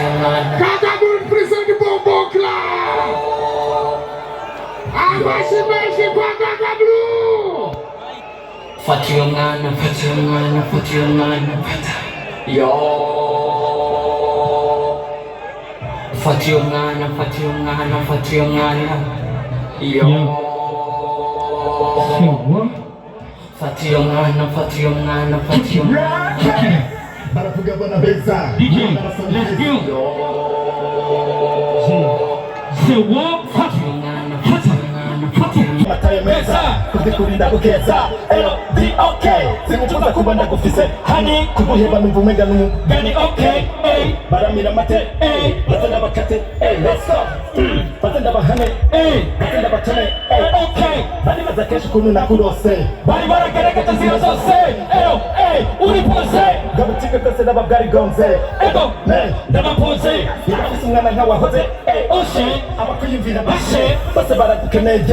Kagabun present the Bombo Club. Amashi Meshi Kagablu. Fatiyongana. Yo. Fatiyongana. Yo. Fatiyongana. Barafuga bana beza. DJ, let's go. Say what? Fatiyongana. Matayemeza kuzikurinda gukeza LDOK simutuza kubanda gufise hani kubuheba numva umega n'umugani okay baramira mate batenda bakate let's go batenda bahane batenda batane okay bari baza kesho kunu nakurose bari baragerageza zira zose uri pose gabutika kose n'ababwari gonze ego ndabapoze yafise umwana nkawahoze oshe abakuyumvira bashe bose baragukeneye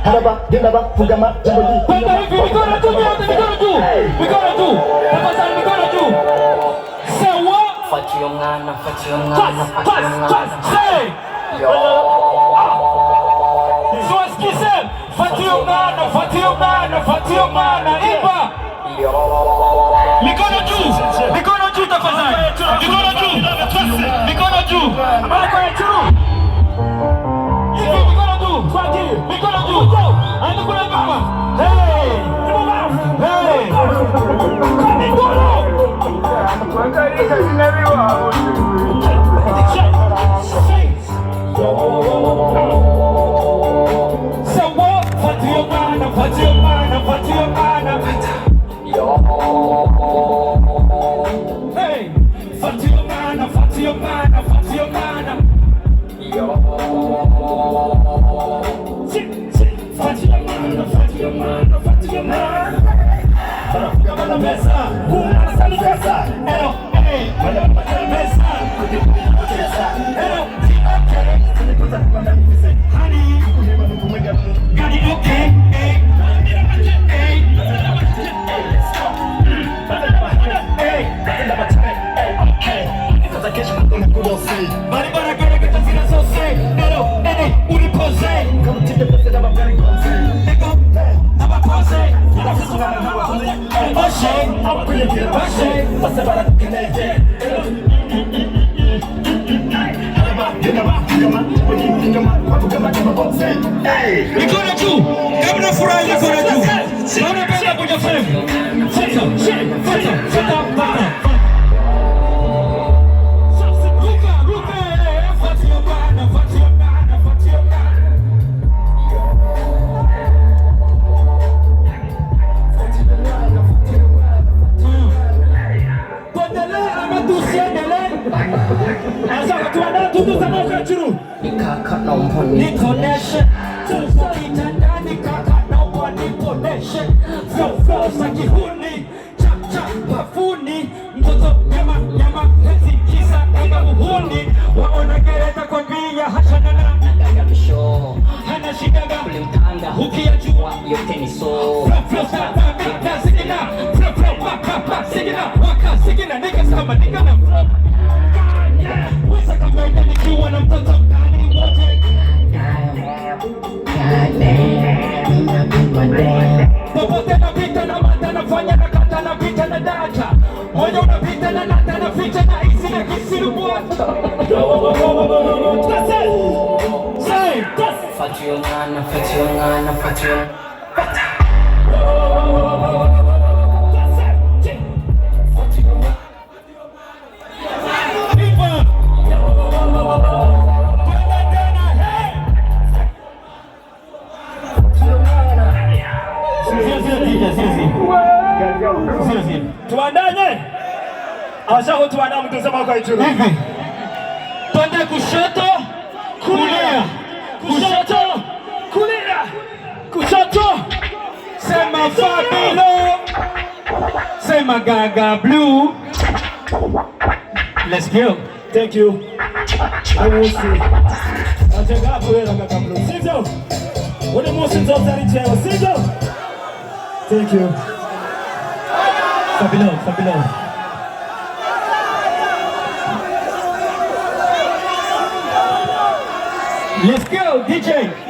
haraba genda bavugama jambo li Kwenda hivi mikono juu. Tafadhali mikono juu. Say what? Fatiyongana. Say. Yo. So eskise. Fatiyongana. Imba. Yo. Mikono juu tafadhali. Mikono juu. Mikono juu. Mikono juu. Anda kula mama. Hey. So what? Fatiyongana. Yo. Hey. Fatiyongana. Yo. Mikono juu. Kabla furahi mikono juu. Naona pesa kuja frame. Fata. Ruka. Fatiyongana. Connection. Flow sakihuni. Chap pafuni. Mtoto nyama hezi kisa ega uhuni. Waona gereza kwa mbia hashana na hana shidaga kulimtanga ukiyajua yote ni so flow sigina waka sigina nigga sama nigga na flow wesa kamaida nikiwa na mtoto mkani wote popote napita na mata nafanya na kata napita na data moja unapita na nata na ficha na isi na kisiru bwata say Fatiyongana. Tuandane. Ashaho tuandane mtazama kwa juu. Hivi. Twende kushoto, kulia. Kushoto. Sema Fabilo. Sema Gaga Blue. Let's go. Thank you. I will see. Ajenga hapo wewe Gaga Blue. Sivyo? Wale mosi nzotari cheo. Sivyo? Thank you. FABILOVE. Let's go DJ.